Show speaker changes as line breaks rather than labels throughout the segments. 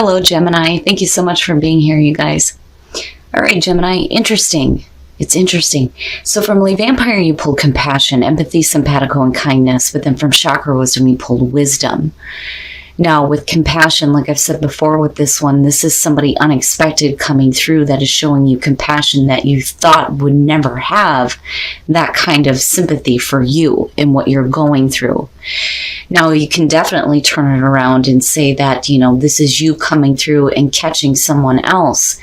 Hello, Gemini. Thank you so much for being here, you guys. All right, Gemini, interesting. It's interesting. So from Lay Vampire, you pulled compassion, empathy, simpatico, and kindness. But then from Chakra Wisdom, you pulled wisdom. Now, with compassion, like I've said before with this one, this is somebody unexpected coming through that is showing you compassion that you thought would never have that kind of sympathy for you and what you're going through. Now, you can definitely turn it around and say that, this is you coming through and catching someone else.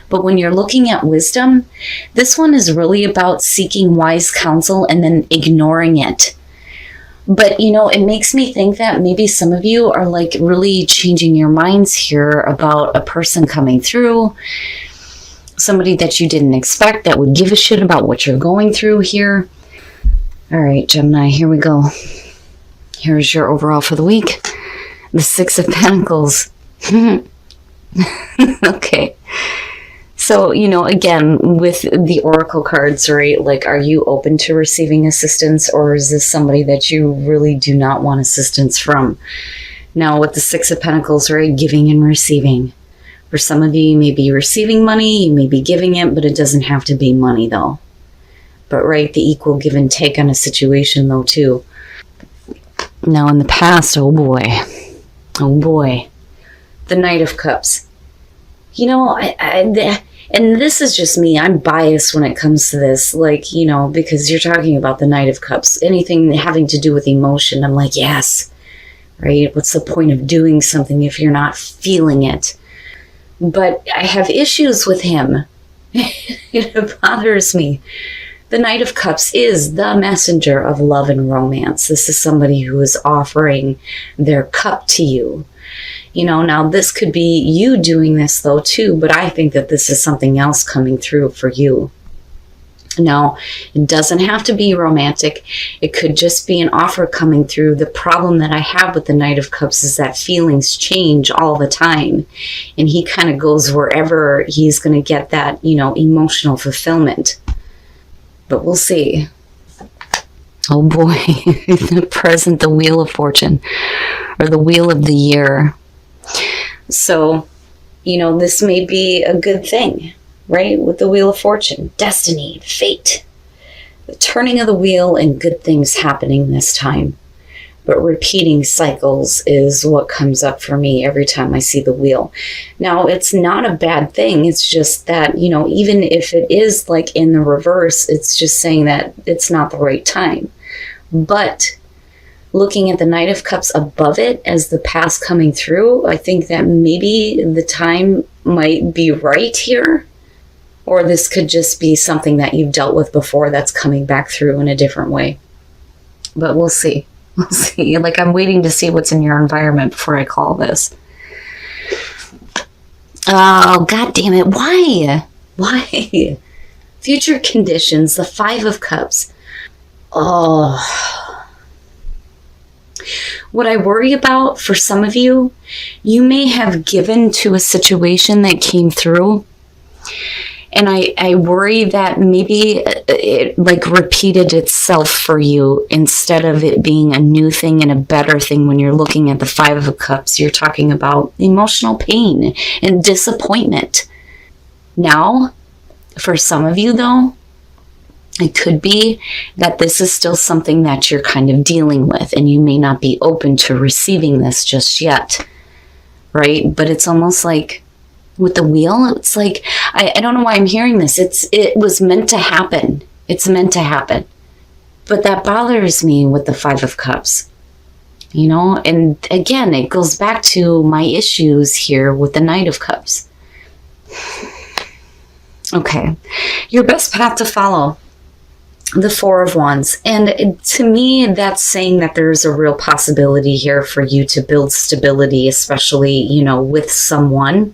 But when you're looking at wisdom, this one is really about seeking wise counsel and then ignoring it. But, it makes me think that maybe some of you are like really changing your minds here about a person coming through, somebody that you didn't expect that would give a shit about what you're going through here. All right, Gemini, here we go. Here's your overall for the week. The Six of Pentacles. Okay. So, again, with the Oracle cards, right, like, are you open to receiving assistance, or is this somebody that you really do not want assistance from? Now, with the Six of Pentacles, right, giving and receiving. For some of you, you may be receiving money, you may be giving it, but it doesn't have to be money, though. But, right, the equal give and take on a situation, though, too. Now, in the past, oh boy, the Knight of Cups. And this is just me. I'm biased when it comes to this, because you're talking about the Knight of Cups. Anything having to do with emotion, I'm like, yes, right? What's the point of doing something if you're not feeling it? But I have issues with him. It bothers me. The Knight of Cups is the messenger of love and romance. This is somebody who is offering their cup to you. Now this could be you doing this though too, but I think that this is something else coming through for you. Now, it doesn't have to be romantic. It could just be an offer coming through. The problem that I have with the Knight of Cups is that feelings change all the time. And he kind of goes wherever he's going to get that, emotional fulfillment. But we'll see. Oh boy, the present, the Wheel of Fortune, or the Wheel of the Year. So, this may be a good thing, right? With the Wheel of Fortune, destiny, fate, the turning of the wheel and good things happening this time. But repeating cycles is what comes up for me every time I see the wheel. Now, it's not a bad thing. It's just that, even if it is like in the reverse, it's just saying that it's not the right time. But looking at the Knight of Cups above it as the past coming through, I think that maybe the time might be right here. Or this could just be something that you've dealt with before that's coming back through in a different way. But we'll see. We'll see. Like, I'm waiting to see what's in your environment before I call this. Oh, God damn it. Why? Why? Future conditions, the Five of Cups. Oh. What I worry about for some of you, you may have given to a situation that came through. And I worry that maybe it repeated itself for you instead of it being a new thing and a better thing. When you're looking at the Five of Cups, you're talking about emotional pain and disappointment. Now, for some of you though, it could be that this is still something that you're kind of dealing with and you may not be open to receiving this just yet, right? But it's almost like with the wheel, it's like, I don't know why I'm hearing this. It was meant to happen. It's meant to happen. But that bothers me with the Five of Cups, and again, it goes back to my issues here with the Knight of Cups. Okay. Your best path to follow. The Four of Wands. And to me, that's saying that there's a real possibility here for you to build stability, especially, with someone.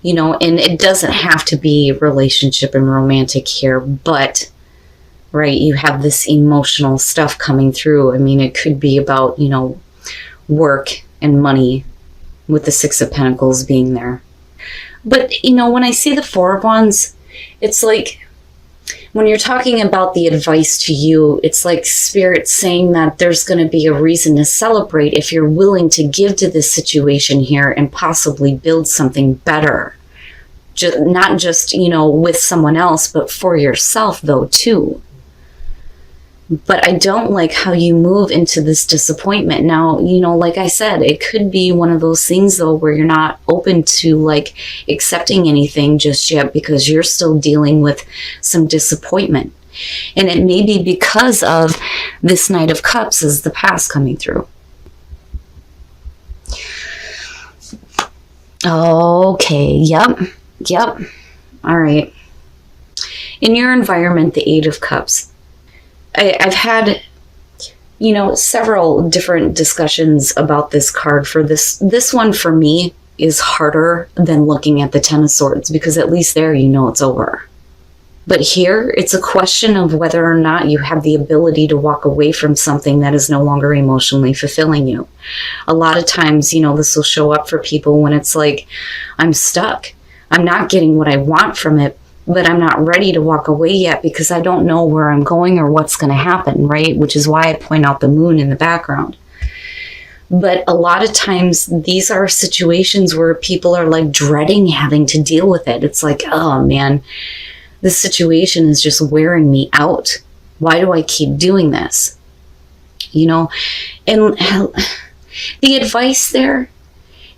And it doesn't have to be relationship and romantic here, but, right, you have this emotional stuff coming through. I mean, it could be about, work and money with the Six of Pentacles being there. But, when I see the Four of Wands, it's like, when you're talking about the advice to you, it's like Spirit saying that there's going to be a reason to celebrate if you're willing to give to this situation here and possibly build something better. Not just, with someone else, but for yourself, though, too. But I don't like how you move into this disappointment. Now, like I said, it could be one of those things, though, where you're not open to, like, accepting anything just yet because you're still dealing with some disappointment. And it may be because of this Knight of Cups as the past coming through. Okay, yep. All right. In your environment, the Eight of Cups. I've had, several different discussions about this card. For this one, for me, is harder than looking at the Ten of Swords, because at least there it's over. But here, it's a question of whether or not you have the ability to walk away from something that is no longer emotionally fulfilling you. A lot of times, this will show up for people when it's like, I'm stuck. I'm not getting what I want from it, but I'm not ready to walk away yet because I don't know where I'm going or what's going to happen, right? Which is why I point out the moon in the background. But a lot of times these are situations where people are like dreading having to deal with it. It's like, oh man, this situation is just wearing me out. Why do I keep doing this? And the advice there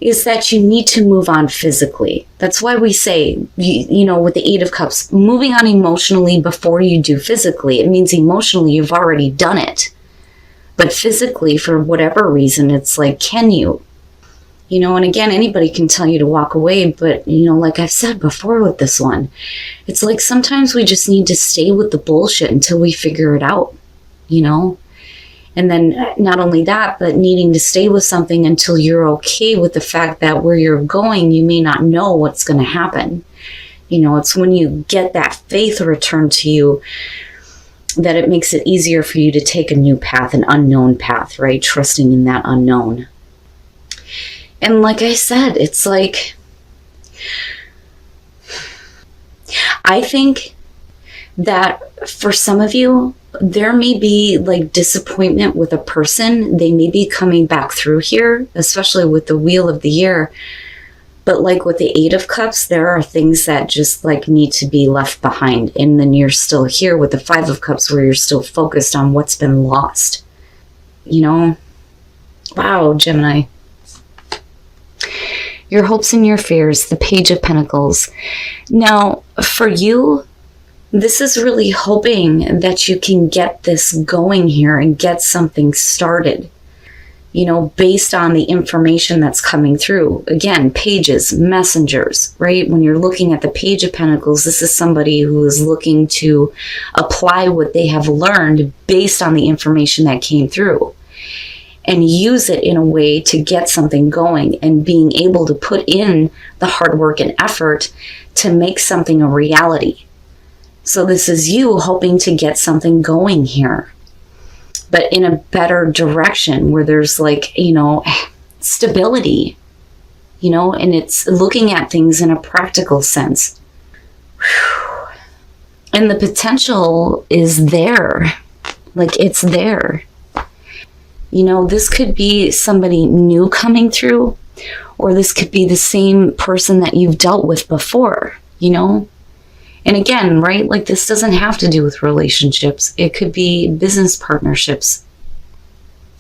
is that you need to move on physically. That's why we say, with the Eight of Cups, moving on emotionally before you do physically. It means emotionally you've already done it. But physically, for whatever reason, it's like, can you? And again, anybody can tell you to walk away, but, like I've said before with this one, it's like sometimes we just need to stay with the bullshit until we figure it out, And then not only that, but needing to stay with something until you're okay with the fact that where you're going, you may not know what's going to happen. It's when you get that faith returned to you that it makes it easier for you to take a new path, an unknown path, right? Trusting in that unknown. And like I said, it's like, I think that for some of you, there may be like disappointment with a person. They may be coming back through here, especially with the Wheel of the Year. But like with the Eight of Cups, there are things that just like need to be left behind. And then you're still here with the Five of Cups where you're still focused on what's been lost. Wow, Gemini. Your hopes and your fears, the Page of Pentacles. Now, for you, this is really hoping that you can get this going here and get something started, based on the information that's coming through. Again, pages, messengers, right? When you're looking at the Page of Pentacles, this is somebody who is looking to apply what they have learned based on the information that came through and use it in a way to get something going and being able to put in the hard work and effort to make something a reality. So this is you hoping to get something going here, but in a better direction where there's like, stability, and it's looking at things in a practical sense. And the potential is there. Like it's there. This could be somebody new coming through, or this could be the same person that you've dealt with before, And again, right, like this doesn't have to do with relationships. It could be business partnerships.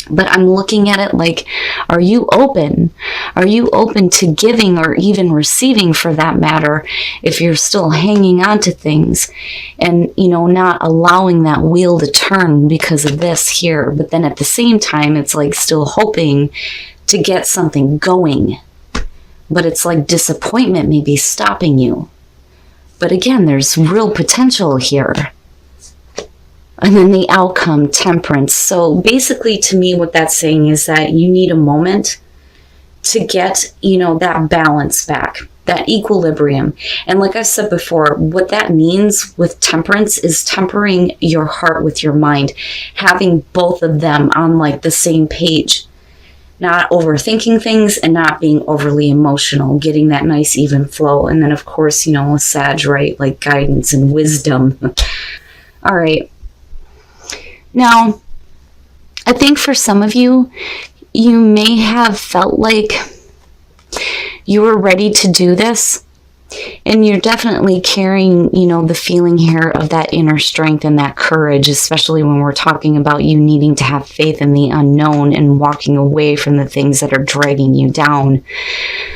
But I'm looking at it like, are you open? Are you open to giving or even receiving for that matter if you're still hanging on to things and, not allowing that wheel to turn because of this here. But then at the same time, it's like still hoping to get something going. But it's like disappointment may be stopping you. But again, there's real potential here. And then the outcome, Temperance. So basically to me, what that's saying is that you need a moment to get, that balance back, that equilibrium. And like I said before, what that means with Temperance is tempering your heart with your mind, having both of them on like the same page. not overthinking things and not being overly emotional, getting that nice even flow. And then of course, with Sag, right? Like guidance and wisdom. All right. Now, I think for some of you, you may have felt like you were ready to do this. And you're definitely carrying, the feeling here of that inner strength and that courage, especially when we're talking about you needing to have faith in the unknown and walking away from the things that are dragging you down.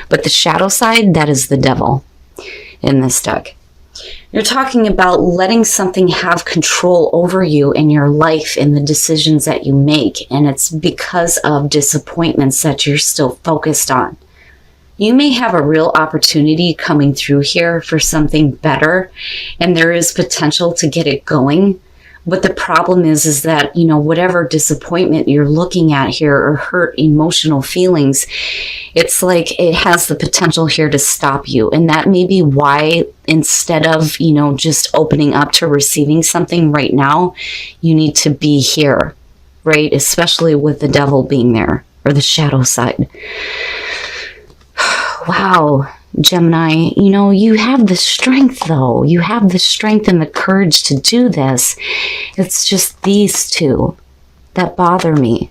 But the shadow side, that is the devil in this deck. You're talking about letting something have control over you in your life and the decisions that you make. And it's because of disappointments that you're still focused on. You may have a real opportunity coming through here for something better, and there is potential to get it going. But the problem is that, whatever disappointment you're looking at here or hurt emotional feelings, it's like it has the potential here to stop you. And that may be why instead of, just opening up to receiving something right now, you need to be here, right? Especially with the devil being there or the shadow side. Wow, Gemini, you have the strength though. You have the strength and the courage to do this. It's just these two that bother me.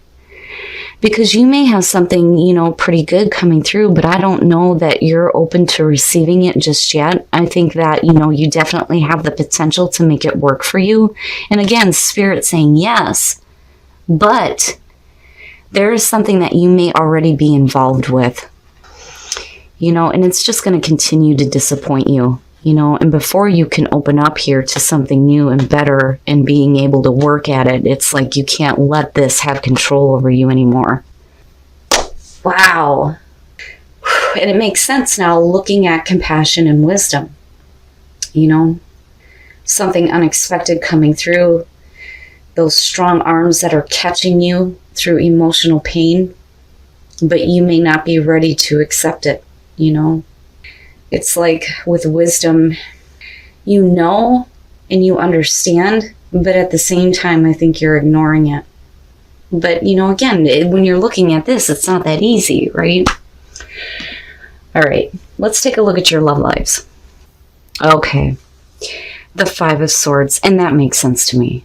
Because you may have something, pretty good coming through, but I don't know that you're open to receiving it just yet. I think that, you definitely have the potential to make it work for you. And again, Spirit saying yes, but there is something that you may already be involved with. And it's just going to continue to disappoint you, and before you can open up here to something new and better and being able to work at it, it's like you can't let this have control over you anymore. Wow. And it makes sense now looking at compassion and wisdom, something unexpected coming through, those strong arms that are catching you through emotional pain, but you may not be ready to accept it. It's like with wisdom, and you understand, but at the same time, I think you're ignoring it. But, again, when you're looking at this, it's not that easy, right? All right, let's take a look at your love lives. Okay, the Five of Swords, and that makes sense to me.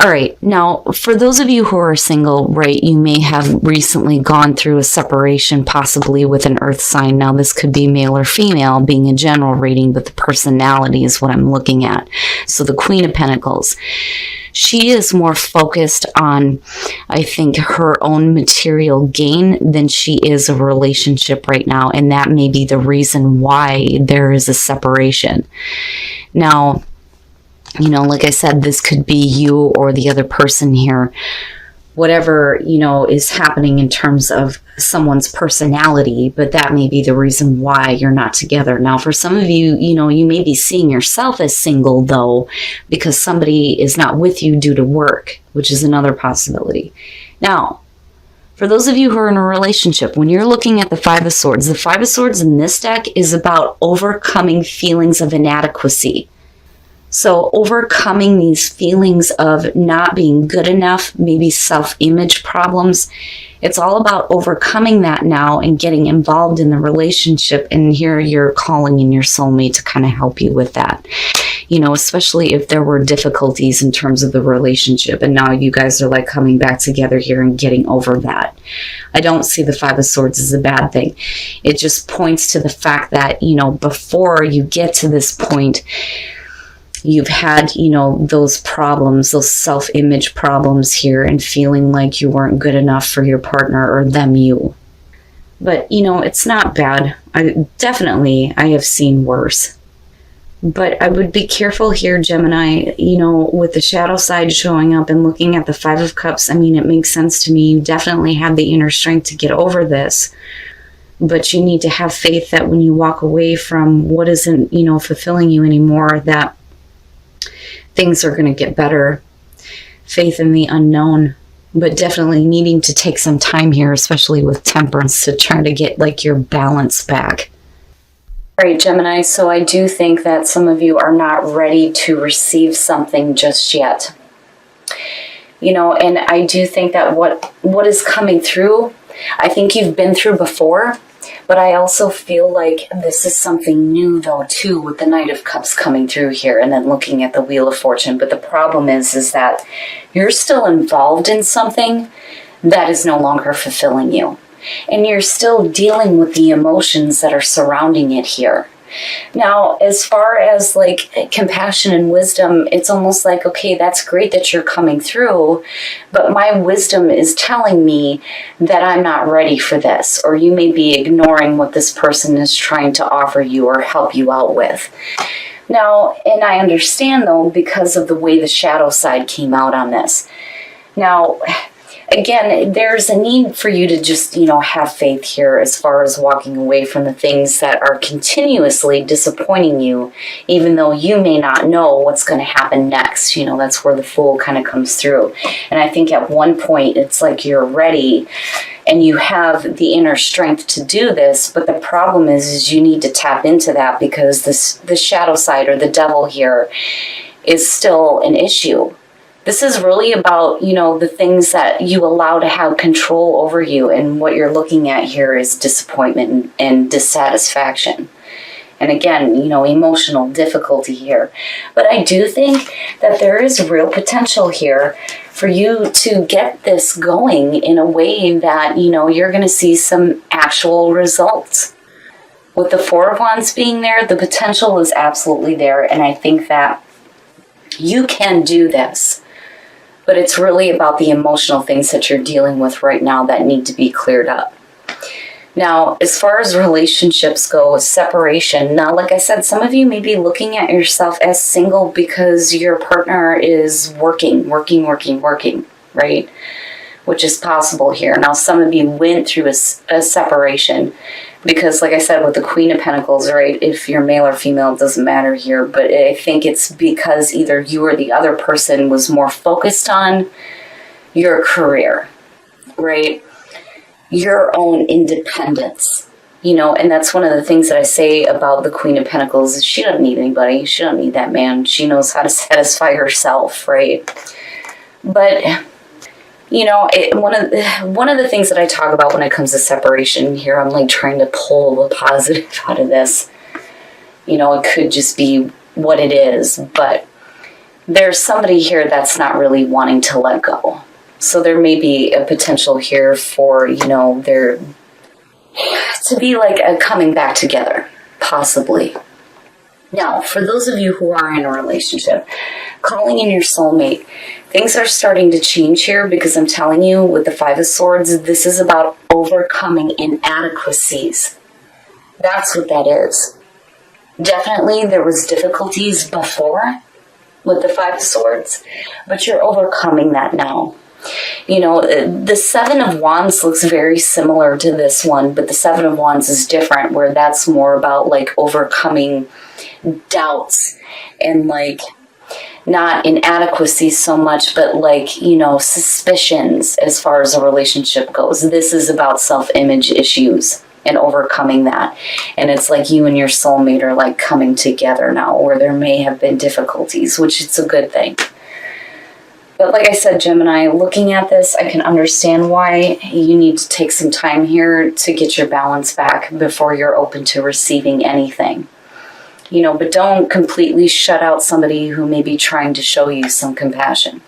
All right, now, for those of you who are single, right, you may have recently gone through a separation, possibly with an earth sign. Now, this could be male or female, being a general reading, but the personality is what I'm looking at. So the Queen of Pentacles, she is more focused on, I think, her own material gain than she is a relationship right now, and that may be the reason why there is a separation. Now, like I said, this could be you or the other person here. Whatever, is happening in terms of someone's personality, but that may be the reason why you're not together. Now, for some of you, you may be seeing yourself as single, though, because somebody is not with you due to work, which is another possibility. Now, for those of you who are in a relationship, when you're looking at the Five of Swords in this deck is about overcoming feelings of inadequacy. So overcoming these feelings of not being good enough, maybe self-image problems, it's all about overcoming that now and getting involved in the relationship. And here you're calling in your soulmate to kind of help you with that, especially if there were difficulties in terms of the relationship. And now you guys are like coming back together here and getting over that. I don't see the Five of Swords as a bad thing. It just points to the fact that, before you get to this point, you've had, those problems, those self-image problems here and feeling like you weren't good enough for your partner or them you. But, it's not bad. I have seen worse. But I would be careful here, Gemini, with the shadow side showing up and looking at the Five of Cups. I mean, it makes sense to me. You definitely have the inner strength to get over this. But you need to have faith that when you walk away from what isn't, fulfilling you anymore, that things are going to get better. Faith in the unknown, but definitely needing to take some time here, especially with Temperance, to try to get your balance back. All right, Gemini, so I do think that some of you are not ready to receive something just yet. And I do think that what is coming through, I think you've been through before, but I also feel like this is something new, though, too, with the Knight of Cups coming through here and then looking at the Wheel of Fortune. But the problem is that you're still involved in something that is no longer fulfilling you. And you're still dealing with the emotions that are surrounding it here. Now, as far as like compassion and wisdom, it's almost like, okay, that's great that you're coming through, but my wisdom is telling me that I'm not ready for this, or you may be ignoring what this person is trying to offer you or help you out with. Now, and I understand though, because of the way the shadow side came out on this. Now, again, there's a need for you to just, have faith here as far as walking away from the things that are continuously disappointing you, even though you may not know what's going to happen next. That's where the Fool kind of comes through. And I think at one point it's like you're ready and you have the inner strength to do this, but the problem is you need to tap into that because the shadow side or the devil here is still an issue. This is really about, the things that you allow to have control over you. And what you're looking at here is disappointment and dissatisfaction. And again, emotional difficulty here. But I do think that there is real potential here for you to get this going in a way that, you're going to see some actual results. With the Four of Wands being there, the potential is absolutely there. And I think that you can do this. But it's really about the emotional things that you're dealing with right now that need to be cleared up. Now, as far as relationships go, separation. Now, like I said, some of you may be looking at yourself as single because your partner is working, right? Which is possible here. Now, some of you went through a separation because, like I said, with the Queen of Pentacles, right, if you're male or female, it doesn't matter here, but I think it's because either you or the other person was more focused on your career, right, your own independence, and that's one of the things that I say about the Queen of Pentacles is she doesn't need anybody, she doesn't need that man, she knows how to satisfy herself, right? But one of the things that I talk about when it comes to separation here, I'm like trying to pull the positive out of this. It could just be what it is, but there's somebody here that's not really wanting to let go. So there may be a potential here for, there to be like a coming back together, possibly. Now, for those of you who are in a relationship, calling in your soulmate, things are starting to change here because I'm telling you, with the Five of Swords, this is about overcoming inadequacies. That's what that is. Definitely there was difficulties before with the Five of Swords, but you're overcoming that now. The Seven of Wands looks very similar to this one, but the Seven of Wands is different, where that's more about like overcoming doubts and like not inadequacies so much, but like, suspicions as far as a relationship goes. This is about self-image issues and overcoming that. And it's like you and your soulmate are like coming together now, where there may have been difficulties, which it's a good thing. But like I said, Gemini, looking at this, I can understand why you need to take some time here to get your balance back before you're open to receiving anything. But don't completely shut out somebody who may be trying to show you some compassion.